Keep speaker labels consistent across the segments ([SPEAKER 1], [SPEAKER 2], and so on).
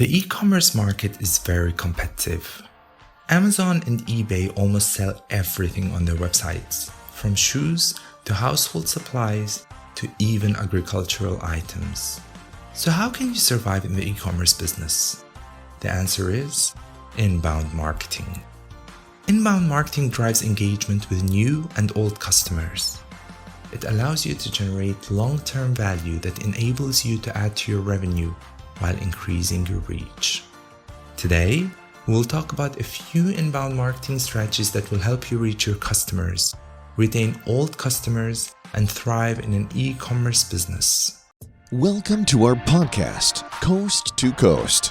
[SPEAKER 1] The e-commerce market is very competitive. Amazon and eBay almost sell everything on their websites, from shoes to household supplies to even agricultural items. So how can you survive in the e-commerce business? The answer is inbound marketing. Inbound marketing drives engagement with new and old customers. It allows you to generate long-term value that enables you to add to your revenue while increasing your reach. Today, we'll talk about a few inbound marketing strategies that will help you reach your customers, retain old customers, and thrive in an e-commerce business.
[SPEAKER 2] Welcome to our podcast, Coast to Coast.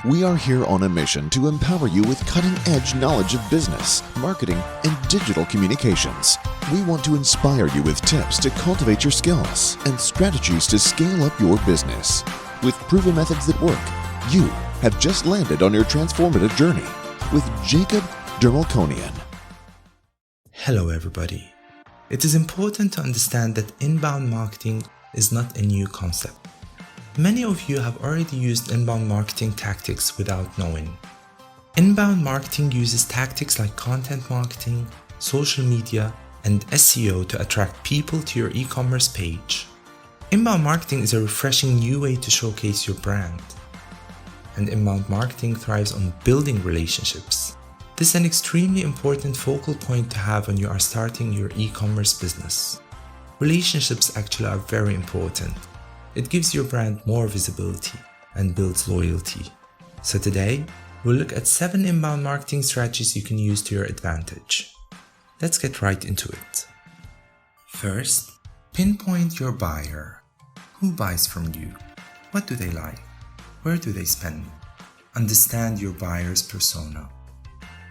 [SPEAKER 2] We are here on a mission to empower you with cutting-edge knowledge of business, marketing, and digital communications. We want to inspire you with tips to cultivate your skills and strategies to scale up your business. With proven methods that work, you have just landed on your transformative journey with Jacob Dermelkonian.
[SPEAKER 1] Hello everybody. It is important to understand that inbound marketing is not a new concept. Many of you have already used inbound marketing tactics without knowing. Inbound marketing uses tactics like content marketing, social media, and SEO to attract people to your e-commerce page. Inbound marketing is a refreshing new way to showcase your brand. And inbound marketing thrives on building relationships. This is an extremely important focal point to have when you are starting your e-commerce business. Relationships actually are very important. It gives your brand more visibility and builds loyalty. So today, we'll look at 7 inbound marketing strategies you can use to your advantage. Let's get right into it. First, pinpoint your buyer. Who buys from you? What do they like? Where do they spend? Understand your buyer's persona.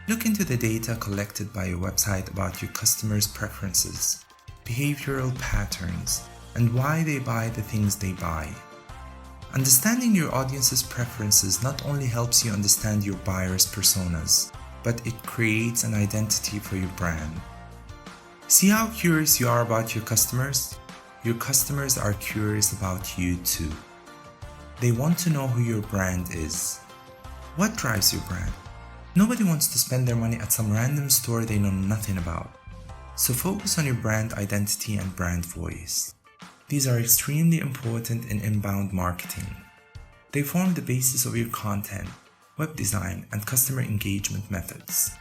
[SPEAKER 1] Look into the data collected by your website about your customers' preferences, behavioral patterns, and why they buy the things they buy. Understanding your audience's preferences not only helps you understand your buyer's personas, but it creates an identity for your brand. See how curious you are about your customers? Your customers are curious about you too. They want to know who your brand is. What drives your brand? Nobody wants to spend their money at some random store they know nothing about. So focus on your brand identity and brand voice. These are extremely important in inbound marketing. They form the basis of your content, web design, and customer engagement methods.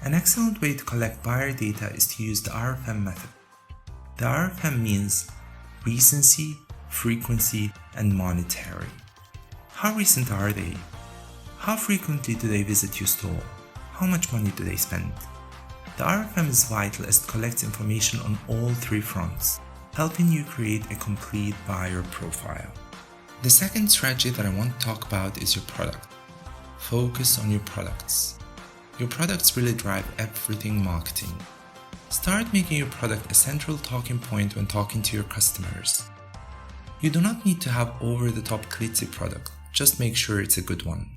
[SPEAKER 1] An excellent way to collect buyer data is to use the RFM method. The RFM means recency, frequency, and monetary. How recent are they? How frequently do they visit your store? How much money do they spend? The RFM is vital as it collects information on all 3 fronts, helping you create a complete buyer profile. The second strategy that I want to talk about is your product. Focus on your products. Your products really drive everything marketing. Start making your product a central talking point when talking to your customers. You do not need to have over-the-top glitzy product, just make sure it's a good one.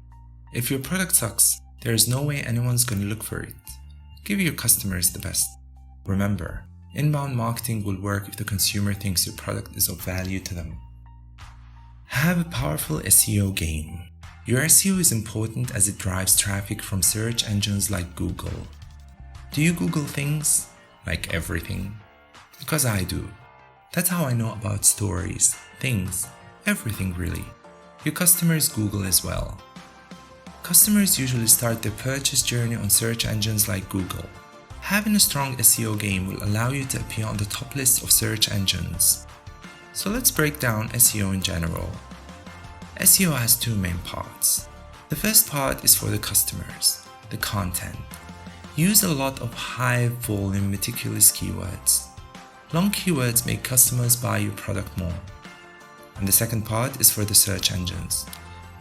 [SPEAKER 1] If your product sucks, there is no way anyone's going to look for it. Give your customers the best. Remember, inbound marketing will work if the consumer thinks your product is of value to them. Have a powerful SEO game. Your SEO is important as it drives traffic from search engines like Google. Do you Google things? Like everything? Because I do. That's how I know about stories, things, everything really. Your customers Google as well. Customers usually start their purchase journey on search engines like Google. Having a strong SEO game will allow you to appear on the top list of search engines. So let's break down SEO in general. SEO has 2 main parts. The first part is for the customers, the content. Use a lot of high volume meticulous keywords. Long keywords make customers buy your product more. And the second part is for the search engines,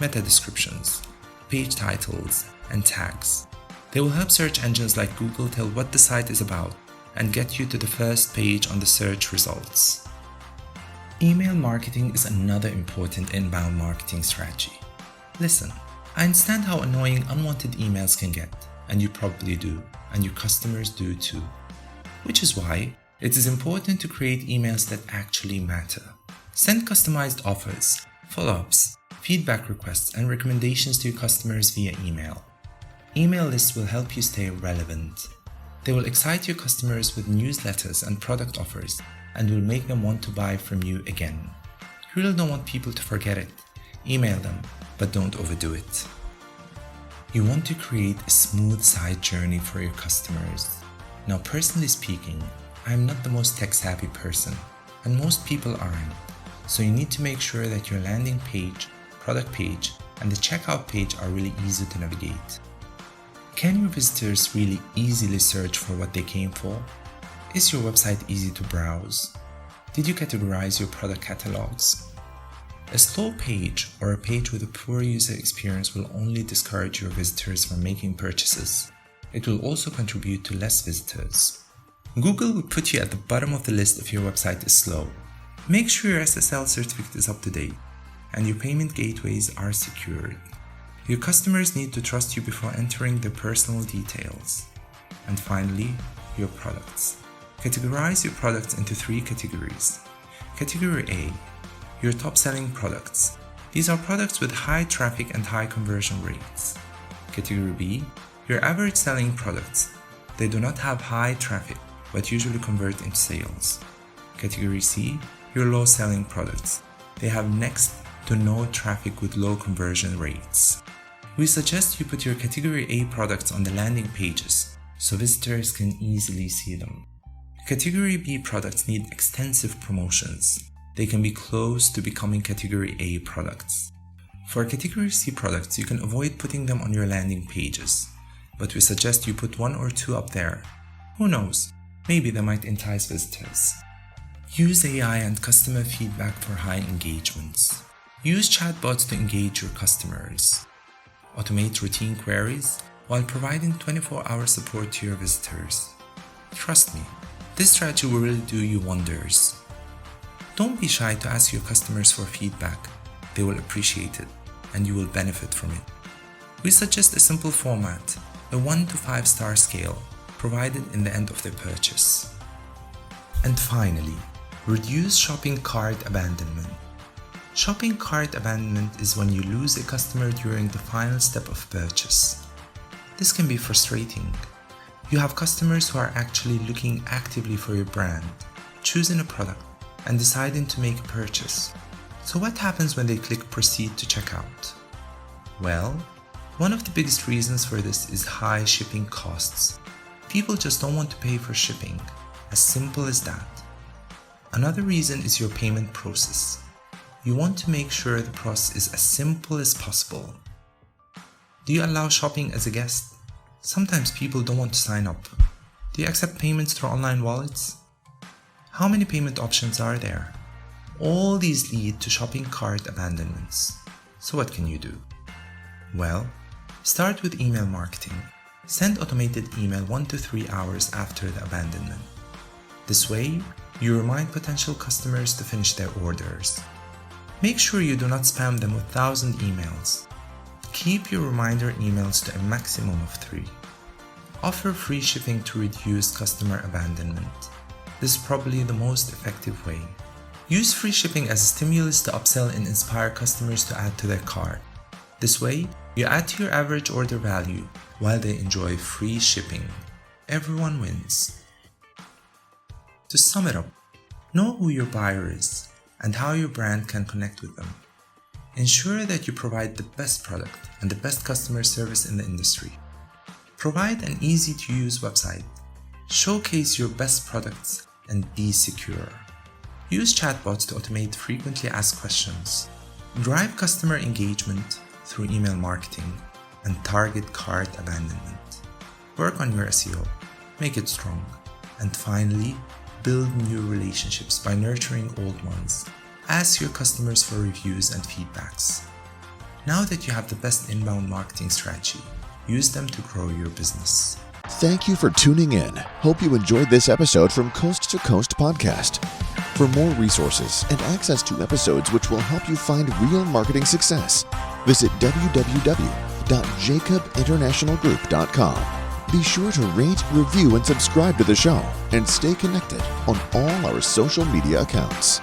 [SPEAKER 1] meta descriptions, page titles, and tags. They will help search engines like Google tell what the site is about and get you to the first page on the search results. Email marketing is another important inbound marketing strategy. Listen, I understand how annoying unwanted emails can get, and you probably do, and your customers do too. Which is why it is important to create emails that actually matter. Send customized offers, follow-ups, feedback requests, and recommendations to your customers via email. Email lists will help you stay relevant. They will excite your customers with newsletters and product offers and will make them want to buy from you again. You really don't want people to forget it. Email them, but don't overdo it. You want to create a smooth site journey for your customers. Now, personally speaking, I am not the most tech-savvy person, and most people aren't. So you need to make sure that your landing page, product page, and the checkout page are really easy to navigate. Can your visitors really easily search for what they came for? Is your website easy to browse? Did you categorize your product catalogs? A slow page or a page with a poor user experience will only discourage your visitors from making purchases. It will also contribute to less visitors. Google will put you at the bottom of the list if your website is slow. Make sure your SSL certificate is up to date and your payment gateways are secured. Your customers need to trust you before entering their personal details. And finally, your products. Categorize your products into 3 categories. Category A, your top-selling products. These are products with high traffic and high conversion rates. Category B, your average selling products. They do not have high traffic, but usually convert into sales. Category C, your low-selling products. They have next to no traffic with low conversion rates. We suggest you put your Category A products on the landing pages so visitors can easily see them. Category B products need extensive promotions. They can be close to becoming Category A products. For Category C products, you can avoid putting them on your landing pages, but we suggest you put 1 or 2 up there. Who knows, maybe they might entice visitors. Use AI and customer feedback for high engagements. Use chatbots to engage your customers. Automate routine queries while providing 24-hour support to your visitors. Trust me, this strategy will really do you wonders. Don't be shy to ask your customers for feedback. They will appreciate it and you will benefit from it. We suggest a simple format, a 1 to 5 star scale, provided in the end of their purchase. And finally, reduce shopping cart abandonment. Shopping cart abandonment is when you lose a customer during the final step of purchase. This can be frustrating. You have customers who are actually looking actively for your brand, choosing a product, and deciding to make a purchase. So what happens when they click proceed to checkout? Well, one of the biggest reasons for this is high shipping costs. People just don't want to pay for shipping. As simple as that. Another reason is your payment process. You want to make sure the process is as simple as possible. Do you allow shopping as a guest? Sometimes people don't want to sign up. Do you accept payments through online wallets? How many payment options are there? All these lead to shopping cart abandonments. So what can you do? Well, start with email marketing. Send automated email 1 to 3 hours after the abandonment. This way, you remind potential customers to finish their orders. Make sure you do not spam them with 1,000 emails. Keep your reminder emails to a maximum of 3. Offer free shipping to reduce customer abandonment. This is probably the most effective way. Use free shipping as a stimulus to upsell and inspire customers to add to their cart. This way, you add to your average order value while they enjoy free shipping. Everyone wins. To sum it up, know who your buyer is and how your brand can connect with them. Ensure that you provide the best product and the best customer service in the industry. Provide an easy-to-use website. Showcase your best products and be secure. Use chatbots to automate frequently asked questions. Drive customer engagement through email marketing and target cart abandonment. Work on your SEO. Make it strong. And finally, build new relationships by nurturing old ones. Ask your customers for reviews and feedbacks. Now that you have the best inbound marketing strategy, use them to grow your business.
[SPEAKER 2] Thank you for tuning in. Hope you enjoyed this episode from Coast to Coast Podcast. For more resources and access to episodes which will help you find real marketing success, visit www.jacobinternationalgroup.com. Be sure to rate, review, and subscribe to the show, and stay connected on all our social media accounts.